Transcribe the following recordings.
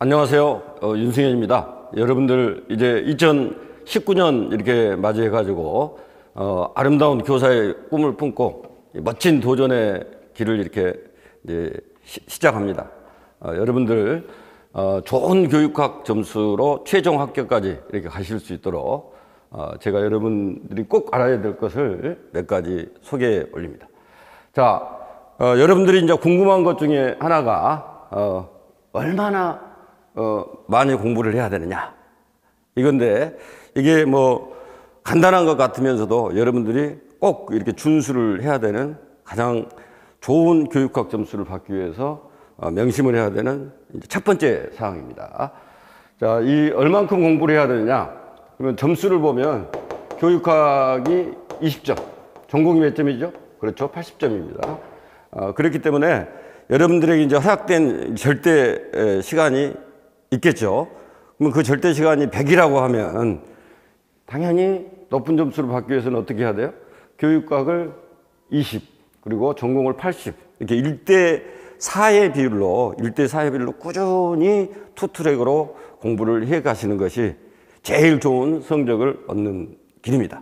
안녕하세요. 윤승현입니다. 여러분들 이제 2019년 이렇게 맞이해가지고 아름다운 교사의 꿈을 품고 멋진 도전의 길을 이렇게 이제 시작합니다. 여러분들 좋은 교육학 점수로 최종 합격까지 이렇게 가실 수 있도록 제가 여러분들이 꼭 알아야 될 것을 몇 가지 소개해 올립니다. 자, 여러분들이 이제 궁금한 것 중에 하나가 얼마나 많이 공부를 해야 되느냐 이건데, 이게 뭐 간단한 것 같으면서도 여러분들이 꼭 이렇게 준수를 해야 되는, 가장 좋은 교육학 점수를 받기 위해서 명심을 해야 되는 첫 번째 사항입니다. 자, 이 얼만큼 공부를 해야 되느냐? 그러면 점수를 보면 교육학이 20점, 전공이 몇 점이죠? 그렇죠, 80점입니다. 그렇기 때문에 여러분들에게 이제 허락된 절대 시간이 있겠죠. 그러면 그 절대 시간이 100이라고 하면 당연히 높은 점수를 받기 위해서는 어떻게 해야 돼요? 교육학을 20, 그리고 전공을 80, 이렇게 1대4의 비율로 꾸준히 투트랙으로 공부를 해 가시는 것이 제일 좋은 성적을 얻는 길입니다.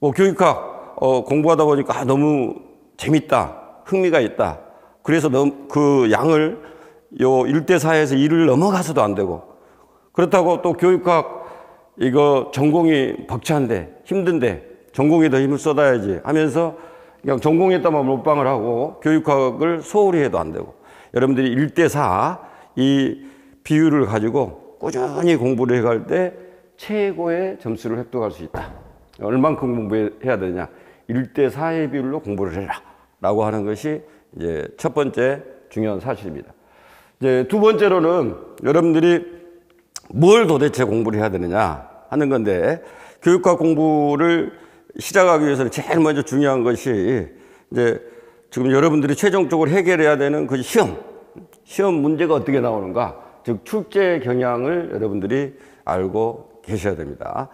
뭐 교육학 공부하다 보니까 너무 재밌다, 흥미가 있다, 그래서 그 양을 요 1대4에서 2를 넘어가서도 안 되고, 그렇다고 또 교육학 이거 전공이 벅찬데 힘든데 전공에 더 힘을 쏟아야지 하면서 그냥 전공에다만 몰빵을 하고 교육학을 소홀히 해도 안 되고, 여러분들이 1대4 이 비율을 가지고 꾸준히 공부를 해갈 때 최고의 점수를 획득할 수 있다. 얼만큼 공부해야 되냐? 1대4의 비율로 공부를 해라 라고 하는 것이 이제 첫 번째 중요한 사실입니다. 이제 두 번째로는 여러분들이 뭘 도대체 공부를 해야 되느냐 하는 건데, 교육학 공부를 시작하기 위해서는 제일 먼저 중요한 것이 이제 지금 여러분들이 최종적으로 해결해야 되는 그 시험 문제가 어떻게 나오는가, 즉 출제 경향을 여러분들이 알고 계셔야 됩니다.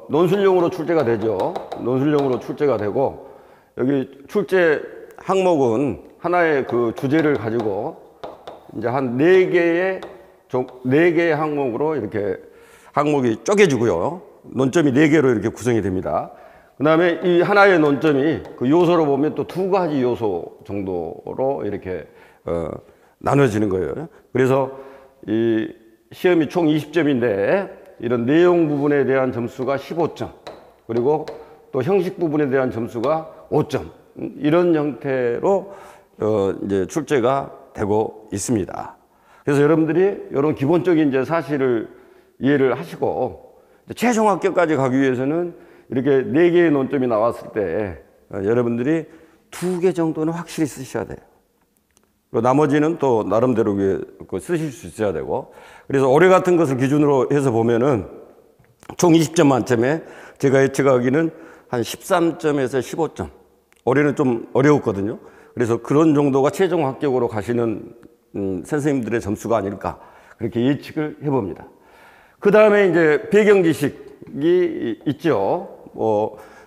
논술용으로 출제가 되죠. 논술용으로 출제가 되고, 여기 출제 항목은 하나의 그 주제를 가지고 이제 한 4개의 항목으로 이렇게 항목이 쪼개지고요. 논점이 4개로 이렇게 구성이 됩니다. 그 다음에 이 하나의 논점이 그 요소로 보면 또 2가지 요소 정도로 이렇게 나눠지는 거예요. 그래서 이 시험이 총 20점인데 이런 내용 부분에 대한 점수가 15점, 그리고 또 형식 부분에 대한 점수가 5점, 이런 형태로 이제 출제가 되고 있습니다. 그래서 여러분들이 이런 기본적인 이제 사실을 이해를 하시고, 최종 합격까지 가기 위해서는 이렇게 4개의 논점이 나왔을 때 여러분들이 2개 정도는 확실히 쓰셔야 돼요. 나머지는 또 나름대로 쓰실 수 있어야 되고, 그래서 올해 같은 것을 기준으로 해서 보면은 총 20점 만점에 제가 예측하기는 한 13점에서 15점. 올해는 좀 어려웠거든요. 그래서 그런 정도가 최종 합격으로 가시는 선생님들의 점수가 아닐까, 그렇게 예측을 해봅니다. 그 다음에 이제 배경 지식이 있죠.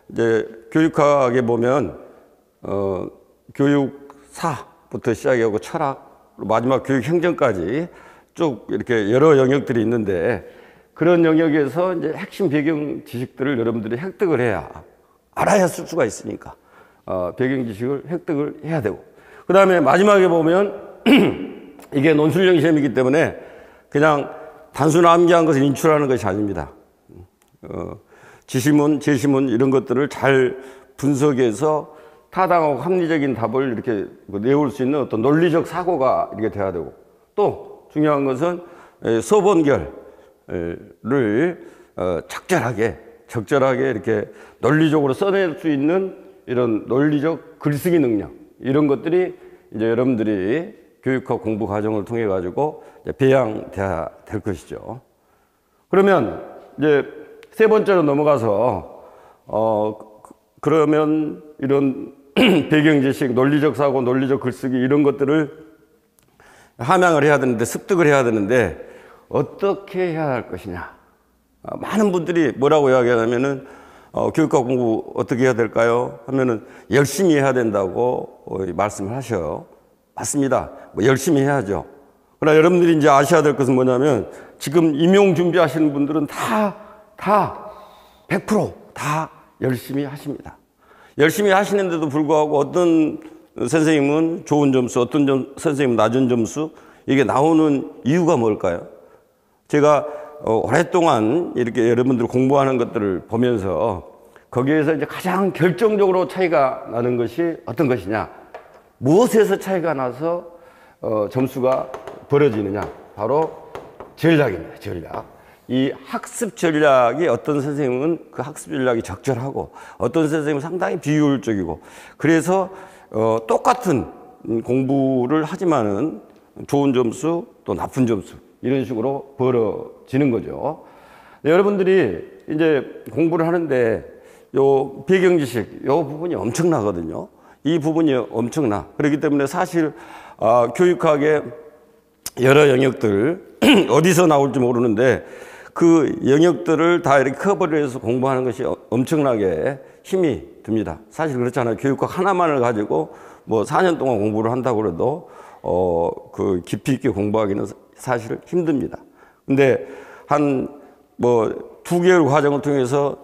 이제 교육학에 보면 교육사부터 시작하고 철학, 마지막 교육행정까지 쭉 이렇게 여러 영역들이 있는데, 그런 영역에서 이제 핵심 배경 지식들을 여러분들이 획득을 해야, 알아야 쓸 수가 있으니까 배경 지식을 획득을 해야 되고, 그 다음에 마지막에 보면 이게 논술형 시험이기 때문에 그냥 단순 암기한 것을 인출하는 것이 아닙니다. 지시문, 제시문 이런 것들을 잘 분석해서 타당하고 합리적인 답을 이렇게 내올 수 있는 어떤 논리적 사고가 이렇게 돼야 되고, 또 중요한 것은 서본결을 적절하게 이렇게 논리적으로 써낼 수 있는 이런 논리적 글쓰기 능력, 이런 것들이 이제 여러분들이 교육학 공부 과정을 통해 가지고 배양돼야 될 것이죠. 그러면 이제 세 번째로 넘어가서 그러면 이런 배경 지식, 논리적 사고, 논리적 글쓰기 이런 것들을 함양을 해야 되는데, 습득을 해야 되는데 어떻게 해야 할 것이냐. 많은 분들이 뭐라고 이야기하냐면은 교육학 공부 어떻게 해야 될까요? 하면은 열심히 해야 된다고 말씀을 하셔요. 맞습니다. 뭐 열심히 해야죠. 그러나 여러분들이 이제 아셔야 될 것은 뭐냐면 지금 임용 준비하시는 분들은 다 100% 다 열심히 하십니다. 열심히 하시는데도 불구하고 어떤 선생님은 좋은 점수, 어떤 선생님은 낮은 점수, 이게 나오는 이유가 뭘까요? 제가 오랫동안 이렇게 여러분들 공부하는 것들을 보면서 거기에서 이제 가장 결정적으로 차이가 나는 것이 어떤 것이냐, 무엇에서 차이가 나서 점수가 벌어지느냐, 바로 전략입니다. 전략. 이 학습 전략이 어떤 선생님은 그 학습 전략이 적절하고 어떤 선생님은 상당히 비효율적이고, 그래서 똑같은 공부를 하지만은 좋은 점수 또 나쁜 점수 이런 식으로 벌어지는 거죠. 여러분들이 이제 공부를 하는데 요 배경 지식 요 부분이 엄청나거든요. 이 부분이 엄청나. 그렇기 때문에 사실 교육학의 여러 영역들 어디서 나올지 모르는데 그 영역들을 다 이렇게 커버를 해서 공부하는 것이 엄청나게 힘이 듭니다. 사실 그렇잖아요. 교육학 하나만을 가지고 뭐 4년 동안 공부를 한다고 해도 그 깊이 있게 공부하기는 사실 힘듭니다. 근데 한 뭐 2개월 과정을 통해서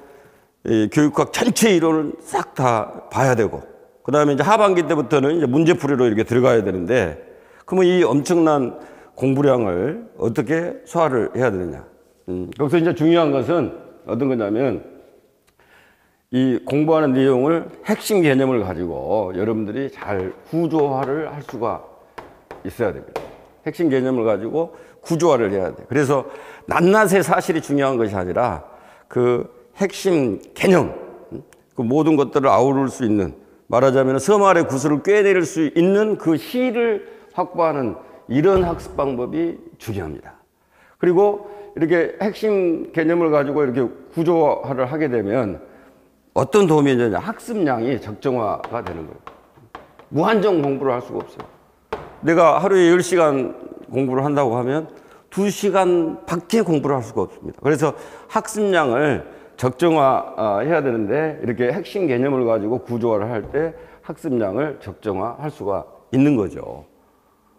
이 교육학 전체 이론을 싹 다 봐야 되고, 그 다음에 이제 하반기 때부터는 이제 문제풀이로 이렇게 들어가야 되는데, 그러면 이 엄청난 공부량을 어떻게 소화를 해야 되느냐. 거기서 이제 중요한 것은 어떤 거냐면 이 공부하는 내용을 핵심 개념을 가지고 여러분들이 잘 구조화를 할 수가 있어야 됩니다. 핵심 개념을 가지고 구조화를 해야 돼요. 그래서 낱낱의 사실이 중요한 것이 아니라 그 핵심 개념, 그 모든 것들을 아우를 수 있는, 말하자면 섬 아래 구슬을 꿰낼 수 있는 그 실을 확보하는 이런 학습 방법이 중요합니다. 그리고 이렇게 핵심 개념을 가지고 이렇게 구조화를 하게 되면 어떤 도움이 되냐, 학습량이 적정화가 되는 거예요. 무한정 공부를 할 수가 없어요. 내가 하루에 10시간 공부를 한다고 하면 2시간 밖에 공부를 할 수가 없습니다. 그래서 학습량을 적정화해야 되는데 이렇게 핵심 개념을 가지고 구조화를 할 때 학습량을 적정화할 수가 있는 거죠.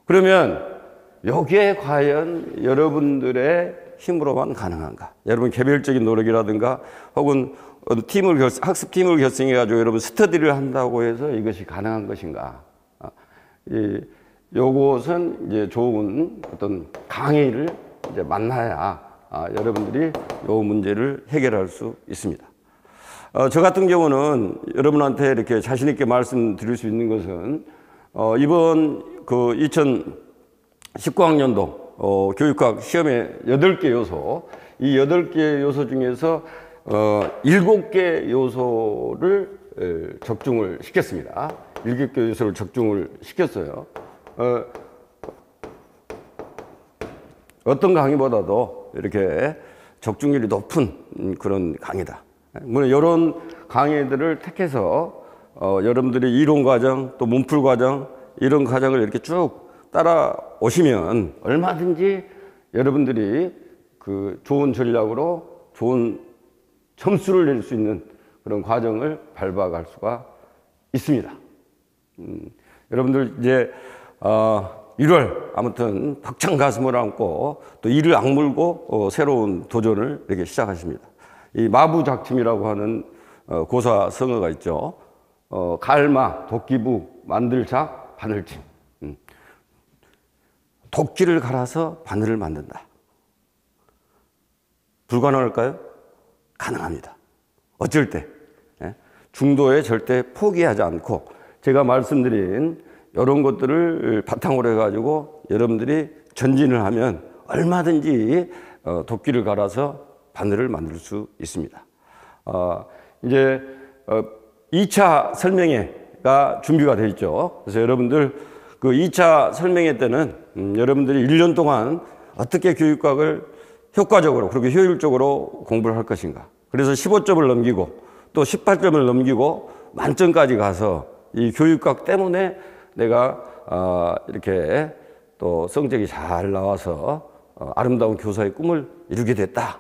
그러면 여기에 과연 여러분들의 힘으로만 가능한가? 여러분 개별적인 노력이라든가 혹은 학습팀을 결성해 가지고 여러분 스터디를 한다고 해서 이것이 가능한 것인가? 요것은 이제 좋은 어떤 강의를 이제 만나야 여러분들이 요 문제를 해결할 수 있습니다. 저 같은 경우는 여러분한테 이렇게 자신 있게 말씀드릴 수 있는 것은 이번 그 2019학년도 교육학 시험의 8개 요소, 이 8개 요소 중에서 7개 요소를 적중을 시켰습니다. 7개 요소를 적중을 시켰어요. 어떤 강의보다도 이렇게 적중률이 높은 그런 강의다. 물론 이런 강의들을 택해서 여러분들이 이론 과정 또 문풀 과정 이런 과정을 이렇게 쭉 따라오시면 얼마든지 여러분들이 그 좋은 전략으로 좋은 점수를 낼 수 있는 그런 과정을 밟아갈 수가 있습니다. 여러분들 이제 1월 아무튼 벅찬 가슴을 안고 또 이를 악물고 새로운 도전을 이렇게 시작하십니다. 이 마부작침이라고 하는 고사성어가 있죠. 갈마, 도끼부, 만들작, 바늘침. 도끼를 갈아서 바늘을 만든다. 불가능할까요? 가능합니다. 어쩔 때 중도에 절대 포기하지 않고 제가 말씀드린 이런 것들을 바탕으로 해가지고 여러분들이 전진을 하면 얼마든지 도끼를 갈아서 바늘을 만들 수 있습니다. 이제 2차 설명회가 준비가 되어 있죠. 그래서 여러분들 그 2차 설명회 때는 여러분들이 1년 동안 어떻게 교육학을 효과적으로 그리고 효율적으로 공부를 할 것인가. 그래서 15점을 넘기고 또 18점을 넘기고 만점까지 가서 이 교육학 때문에 내가 이렇게 또 성적이 잘 나와서 아름다운 교사의 꿈을 이루게 됐다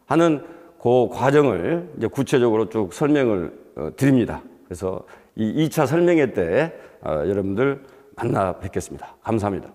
하는 그 과정을 이제 구체적으로 쭉 설명을 드립니다. 그래서 이 2차 설명회 때 여러분들 만나 뵙겠습니다. 감사합니다.